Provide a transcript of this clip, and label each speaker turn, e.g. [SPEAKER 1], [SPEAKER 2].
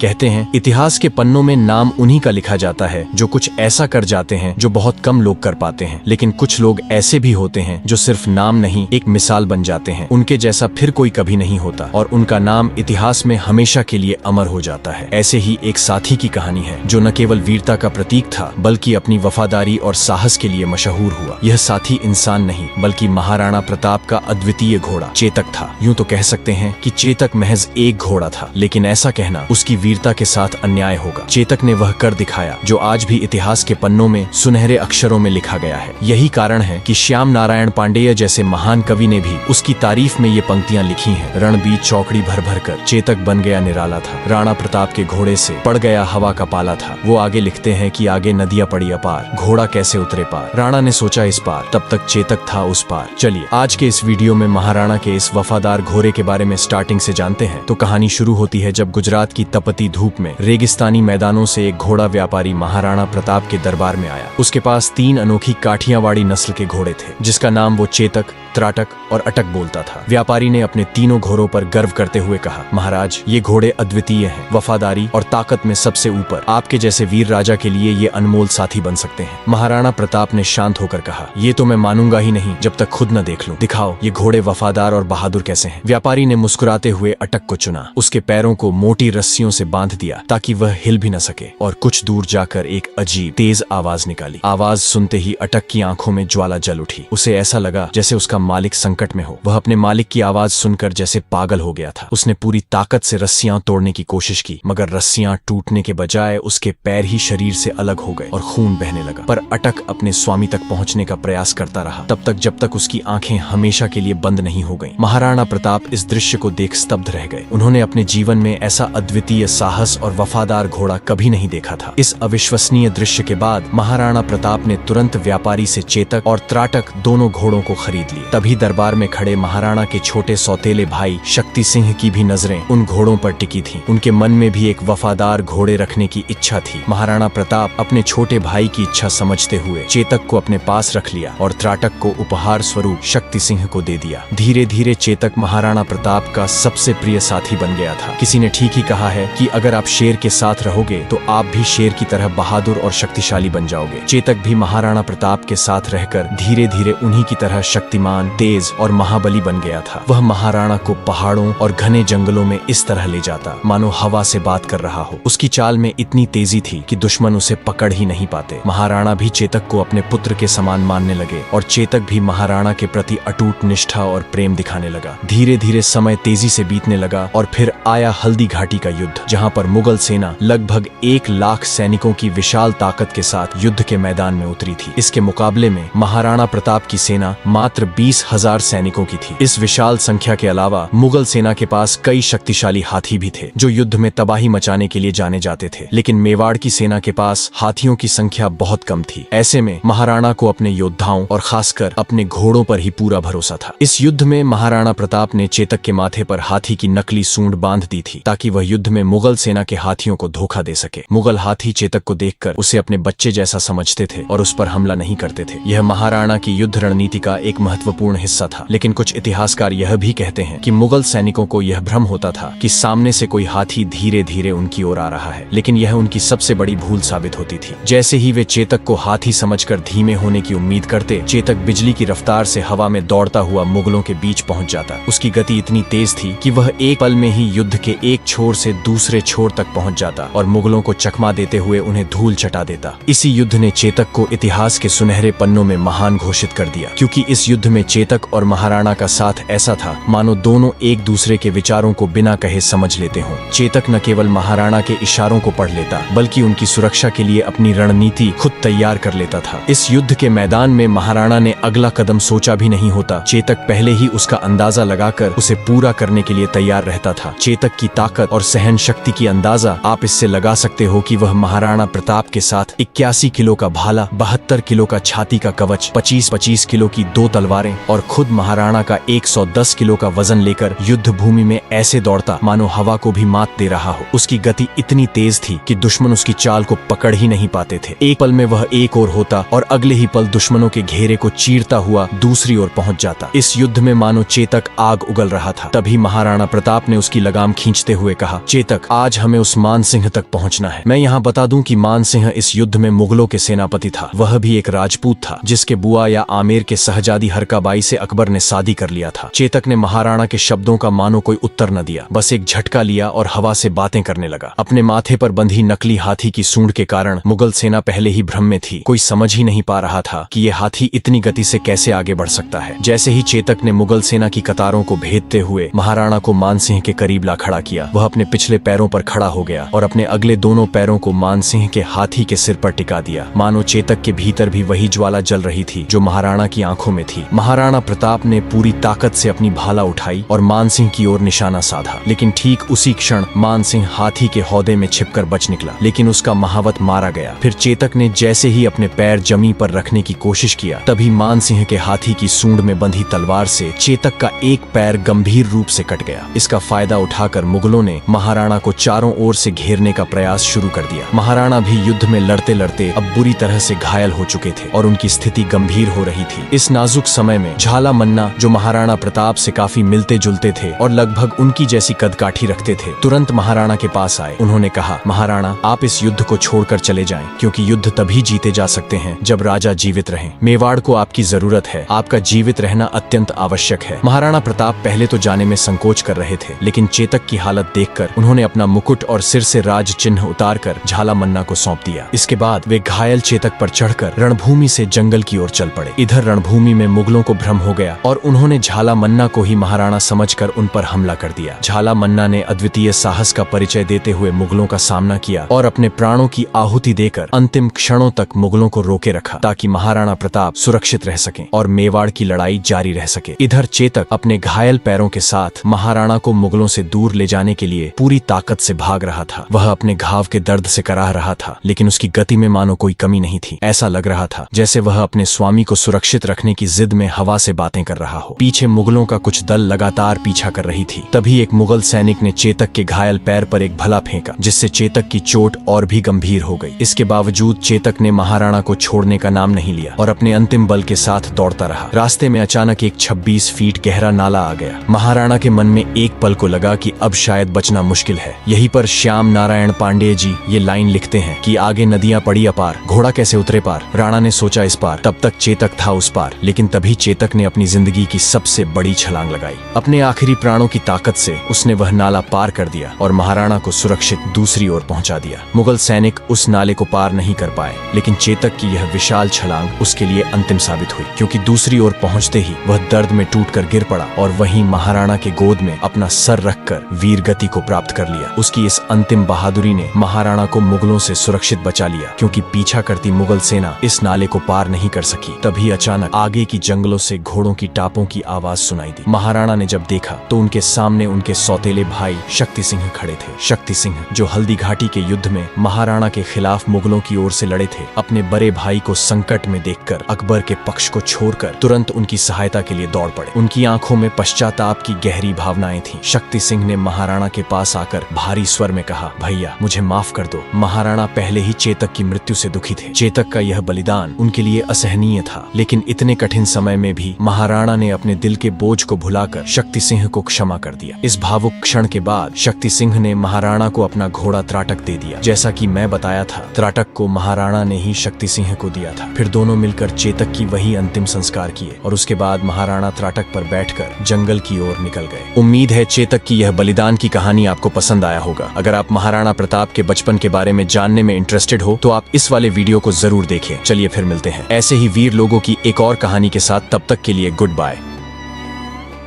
[SPEAKER 1] कहते हैं इतिहास के पन्नों में नाम उन्हीं का लिखा जाता है जो कुछ ऐसा कर जाते हैं जो बहुत कम लोग कर पाते हैं, लेकिन कुछ लोग ऐसे भी होते हैं जो सिर्फ नाम नहीं एक मिसाल बन जाते हैं। उनके जैसा फिर कोई कभी नहीं होता और उनका नाम इतिहास में हमेशा के लिए अमर हो जाता है। ऐसे ही एक साथी की कहानी है जो न केवल वीरता का प्रतीक था बल्कि अपनी वफादारी और साहस के लिए मशहूर हुआ। यह साथी इंसान नहीं बल्कि महाराणा प्रताप का अद्वितीय घोड़ा चेतक था। यूं तो कह सकते हैं कि चेतक महज एक घोड़ा था, लेकिन ऐसा कहना उसकी वीरता के साथ अन्याय होगा। चेतक ने वह कर दिखाया जो आज भी इतिहास के पन्नों में सुनहरे अक्षरों में लिखा गया है। यही कारण है कि श्याम नारायण पांडेय जैसे महान कवि ने भी उसकी तारीफ में ये पंक्तियां लिखी हैं। रणबीर चौकड़ी भर भर कर चेतक बन गया निराला था, राणा प्रताप के घोड़े से पड़ गया हवा का पाला था। वो आगे लिखते हैं कि आगे नदियां पड़ी अपार, घोड़ा कैसे उतरे पार, राणा ने सोचा इस पार, तब तक चेतक था उस पार। चलिए आज के इस वीडियो में महाराणा के इस वफादार घोड़े के बारे में स्टार्टिंग से जानते हैं। तो कहानी शुरू होती है जब गुजरात की तपती धूप में रेगिस्तानी मैदानों से एक घोड़ा व्यापारी महाराणा प्रताप के दरबार में आया। उसके पास 3 अनोखी काठियावाड़ी नस्ल के घोड़े थे जिसका नाम वो चेतक, त्राटक और अटक बोलता था। व्यापारी ने अपने तीनों घोड़ों पर गर्व करते हुए कहा, महाराज ये घोड़े अद्वितीय हैं, वफादारी और ताकत में सबसे ऊपर। आपके जैसे वीर राजा के लिए ये अनमोल साथी बन सकते हैं। महाराणा प्रताप ने शांत होकर कहा, ये तो मैं मानूंगा ही नहीं जब तक खुद न देख लूं। दिखाओ ये घोड़े वफादार और बहादुर कैसे हैं। व्यापारी ने मुस्कुराते हुए अटक को चुना, उसके पैरों को मोटी रस्सियों से बांध दिया ताकि वह हिल भी न सके और कुछ दूर जाकर एक अजीब तेज आवाज निकाली। आवाज सुनते ही अटक की आंखों में ज्वाला जल उठी। उसे ऐसा लगा जैसे उसका मालिक संकट में हो। वह अपने मालिक की आवाज सुनकर जैसे पागल हो गया था। उसने पूरी ताकत से रस्सियां तोड़ने की कोशिश की मगर रस्सियां टूटने के बजाय उसके पैर ही शरीर से अलग हो गए और खून बहने लगा। पर अटक अपने स्वामी तक पहुंचने का प्रयास करता रहा तब तक जब तक उसकी आंखें हमेशा के लिए बंद नहीं हो गईं। महाराणा प्रताप इस दृश्य को देख स्तब्ध रह गए। उन्होंने अपने जीवन में ऐसा अद्वितीय साहस और वफादार घोड़ा कभी नहीं देखा था। इस अविश्वसनीय दृश्य के बाद महाराणा प्रताप ने तुरंत व्यापारी से चेतक और त्राटक दोनों घोड़ों को खरीद लिए। तभी दरबार में खड़े महाराणा के छोटे सौतेले भाई शक्ति सिंह की भी नजरें उन घोड़ों पर टिकी थीं। उनके मन में भी एक वफादार घोड़े रखने की इच्छा थी। महाराणा प्रताप अपने छोटे भाई की इच्छा समझते हुए चेतक को अपने पास रख लिया और त्राटक को उपहार स्वरूप शक्ति सिंह को दे दिया। धीरे धीरे चेतक महाराणा प्रताप का सबसे प्रिय साथी बन गया था। किसी ने ठीक ही कहा है कि अगर आप शेर के साथ रहोगे तो आप भी शेर की तरह बहादुर और शक्तिशाली बन जाओगे। चेतक भी महाराणा प्रताप के साथ रहकर धीरे धीरे उन्हीं की तरह शक्तिमान, तेज और महाबली बन गया था। वह महाराणा को पहाड़ों और घने जंगलों में इस तरह ले जाता मानो हवा से बात कर रहा हो। उसकी चाल में इतनी तेजी थी कि दुश्मन उसे पकड़ ही नहीं पाते। महाराणा भी चेतक को अपने पुत्र के समान मानने लगे और चेतक भी महाराणा के प्रति अटूट निष्ठा और प्रेम दिखाने लगा। धीरे धीरे समय तेजी से बीतने लगा और फिर आया हल्दी घाटी का युद्ध, जहां पर मुगल सेना लगभग 1 लाख सैनिकों की विशाल ताकत के साथ युद्ध के मैदान में उतरी थी। इसके मुकाबले में महाराणा प्रताप की सेना मात्र 20,000 सैनिकों की थी। इस विशाल संख्या के अलावा मुगल सेना के पास कई शक्तिशाली हाथी भी थे जो युद्ध में तबाही मचाने के लिए जाने जाते थे, लेकिन मेवाड़ की सेना के पास हाथियों की संख्या बहुत कम थी। ऐसे में महाराणा को अपने योद्धाओं और खासकर अपने घोड़ों पर ही पूरा भरोसा था। इस युद्ध में महाराणा प्रताप ने चेतक के माथे पर हाथी की नकली सूंड बांध दी थी ताकि वह युद्ध में मुगल सेना के हाथियों को धोखा दे सके। मुगल हाथी चेतक को देखकर उसे अपने बच्चे जैसा समझते थे और उस पर हमला नहीं करते थे। यह महाराणा की युद्ध रणनीति का एक महत्वपूर्ण हिस्सा था, लेकिन कुछ इतिहासकार यह भी कहते हैं कि मुगल सैनिकों को यह भ्रम होता था कि सामने से कोई हाथी धीरे धीरे उनकी ओर आ रहा है, लेकिन यह उनकी सबसे बड़ी भूल साबित होती थी। जैसे ही वे चेतक को हाथी समझकर धीमे होने की उम्मीद करते, चेतक बिजली की रफ्तार से हवा में दौड़ता हुआ मुगलों के बीच पहुंच जाता। उसकी गति इतनी तेज थी कि वह एक पल में ही युद्ध के एक छोर से दूसरे छोर तक पहुंच जाता और मुगलों को चकमा देते हुए उन्हें धूल चटा देता। इसी युद्ध ने चेतक को इतिहास के सुनहरे पन्नों में महान घोषित कर दिया, क्योंकि इस युद्ध में चेतक और महाराणा का साथ ऐसा था मानो दोनों एक दूसरे के विचारों को बिना कहे समझ लेते हों। चेतक न केवल महाराणा के इशारों को पढ़ लेता बल्कि उनकी सुरक्षा के लिए अपनी रणनीति खुद तैयार कर लेता था। इस युद्ध के मैदान में महाराणा ने अगला कदम सोचा भी नहीं होता, चेतक पहले ही उसका अंदाजा लगाकर उसे पूरा करने के लिए तैयार रहता था। चेतक की ताकत और सहन शक्ति की अंदाजा आप इससे लगा सकते हो कि वह महाराणा प्रताप के साथ 81 किलो का भाला, 72 किलो का छाती का कवच, 25-25 किलो की 2 तलवारें और खुद महाराणा का 110 किलो का वजन लेकर युद्ध भूमि में ऐसे दौड़ता मानो हवा को भी मात दे रहा हो। उसकी गति इतनी तेज थी कि दुश्मन उसकी चाल को पकड़ ही नहीं पाते थे। एक पल में वह एक ओर होता और अगले ही पल दुश्मनों के घेरे को चीरता हुआ दूसरी ओर पहुंच जाता। इस युद्ध में मानो चेतक आग उगल रहा था। तभी महाराणा प्रताप ने उसकी लगाम खींचते हुए कहा, चेतक आज हमें उस मान सिंह तक पहुंचना है। मैं यहाँ बता दूं कि मान सिंह इस युद्ध में मुगलों के सेनापति था। वह भी एक राजपूत था जिसके बुआ या आमेर के सहजादी हरकाबाई से अकबर ने शादी कर लिया था। चेतक ने महाराणा के शब्दों का मानो कोई उत्तर न दिया, बस एक झटका लिया और हवा से बातें करने लगा। अपने माथे पर बंधी नकली हाथी की सूंड के कारण मुगल सेना पहले ही भ्रम में थी। कोई समझ ही नहीं पा रहा था कि ये हाथी इतनी गति से कैसे आगे बढ़ सकता है। जैसे ही चेतक ने मुगल सेना की कतारों को भेदते हुए महाराणा को मान सिंह के करीब ला खड़ा किया, वह अपने पिछले पैरों पर खड़ा हो गया और अपने अगले दोनों पैरों को मान सिंह के हाथी के सिर पर टिका दिया। मानो चेतक के भीतर भी वही ज्वाला जल रही थी जो महाराणा की आंखों में थी। महाराणा प्रताप ने पूरी ताकत से अपनी भाला उठाई और मान सिंह की ओर निशाना साधा, लेकिन ठीक उसी क्षण मान सिंह हाथी के हौदे में छिपकर बच निकला, लेकिन उसका महावत मारा गया। फिर चेतक ने जैसे ही अपने पैर जमी पर रखने की कोशिश किया, तभी मान सिंह के हाथी की सूंड में बंधी तलवार से चेतक का एक पैर गंभीर रूप से कट गया। इसका फायदा उठाकर मुगलों ने महाराणा को चारों ओर से घेरने का प्रयास शुरू कर दिया। महाराणा भी युद्ध में लड़ते लड़ते अब बुरी तरह से घायल हो चुके थे और उनकी स्थिति गंभीर हो रही थी। इस नाजुक समय में झाला मन्ना, जो महाराणा प्रताप से काफी मिलते जुलते थे और लगभग उनकी जैसी कदकाठी रखते थे, तुरंत महाराणा के पास आए। उन्होंने कहा, महाराणा, आप इस युद्ध को छोड़कर चले जाएं, क्योंकि युद्ध तभी जीते जा सकते हैं जब राजा जीवित रहें। मेवाड़ को आपकी जरूरत है, आपका जीवित रहना अत्यंत आवश्यक है। महाराणा प्रताप पहले तो जाने में संकोच कर रहे थे, लेकिन चेतक की हालत देखकर उन्होंने अपना मुकुट और सिर से राज चिन्ह उतारकर झाला मन्ना को सौंप दिया। इसके बाद वे घायल चेतक पर चढ़कर रणभूमि से जंगल की ओर चल पड़े। इधर रणभूमि में मुगलों को भ्रम हो गया और उन्होंने झाला मन्ना को ही महाराणा समझकर उन पर हमला कर दिया। झाला मन्ना ने अद्वितीय साहस का परिचय देते हुए मुगलों का सामना किया और अपने प्राणों की आहुति देकर अंतिम क्षणों तक मुगलों को रोके रखा, ताकि महाराणा प्रताप सुरक्षित रह सकें और मेवाड़ की लड़ाई जारी रह सके। इधर चेतक अपने घायल पैरों के साथ महाराणा को मुगलों से दूर ले जाने के लिए पूरी ताकत से भाग रहा था। वह अपने घाव के दर्द से कराह रहा था, लेकिन उसकी गति में मानो कोई कमी नहीं थी। ऐसा लग रहा था जैसे वह अपने स्वामी को सुरक्षित रखने की जिद में हवा से बातें कर रहा हो। पीछे मुगलों का कुछ दल लगातार पीछा कर रही थी। तभी एक मुगल सैनिक ने चेतक के घायल पैर पर एक भला फेंका, जिससे चेतक की चोट और भी गंभीर हो गई। इसके बावजूद चेतक ने महाराणा को छोड़ने का नाम नहीं लिया और अपने अंतिम बल के साथ दौड़ता रहा। रास्ते में अचानक एक 26 फीट गहरा नाला आ गया। महाराणा के मन में एक पल को लगा कि अब शायद बचना मुश्किल है। यहीं पर श्याम नारायण पांडेय जी ये लाइन लिखते हैं कि आगे नदियां पड़ी अपार, घोड़ा कैसे उतरे पार। राणा ने सोचा इस पार, तब तक चेतक था उस पार, लेकिन तभी चेतक ने अपनी जिंदगी की सबसे बड़ी छलांग लगाई। अपने आखिरी प्राणों की ताकत से उसने वह नाला पार कर दिया और महाराणा को सुरक्षित दूसरी ओर पहुंचा दिया। मुगल सैनिक उस नाले को पार नहीं कर पाए, लेकिन चेतक की यह विशाल छलांग उसके लिए अंतिम साबित हुई, क्योंकि दूसरी ओर पहुंचते ही वह दर्द में टूटकर गिर पड़ा और वहीं महाराणा के गोद में अपना सर रखकर वीर गति को प्राप्त कर लिया। उसकी इस अंतिम बहादुरी ने महाराणा को मुगलों से सुरक्षित बचा लिया, क्योंकि पीछा करती मुगल सेना इस नाले को पार नहीं कर सकी। तभी अचानक आगे की जंगलों से घोड़ों की टापों की आवाज सुनाई दी। महाराणा ने जब देखा तो उनके सामने उनके सौतेले भाई शक्ति सिंह खड़े थे। शक्ति सिंह, जो हल्दी घाटी के युद्ध में महाराणा के खिलाफ मुगलों की ओर से लड़े थे, अपने बड़े भाई को संकट में देखकर अकबर के पक्ष को छोड़कर तुरंत उनकी सहायता के लिए दौड़ पड़े। उनकी आंखों में पश्चाताप की गहरी भावनाएं थीं। शक्ति सिंह ने महाराणा के पास आकर भारी स्वर में कहा, भैया मुझे माफ कर दो। महाराणा पहले ही चेतक की मृत्यु से दुखी थे। चेतक का यह बलिदान उनके लिए असहनीय था, लेकिन इतने कठिन समय में भी महाराणा ने अपने दिल के बोझ को भुलाकर शक्ति सिंह को क्षमा कर दिया। इस भावुक क्षण के बाद शक्ति सिंह ने महाराणा को अपना घोड़ा त्राटक दे दिया। जैसा कि मैं बताया था, त्राटक को महाराणा ने ही शक्ति सिंह को दिया था। फिर दोनों मिलकर चेतक की वही अंतिम संस्कार किए और उसके बाद महाराणा त्राटक पर बैठकर जंगल की ओर निकल गए। उम्मीद है चेतक की यह बलिदान की कहानी आपको पसंद आया होगा। अगर आप महाराणा प्रताप के बचपन के बारे में जानने में इंटरेस्टेड हो तो आप इस वाले वीडियो को जरूर देखें। चलिए फिर मिलते हैं ऐसे ही वीर लोगों की एक और कहानी के साथ। तब तक के लिए गुड बाय।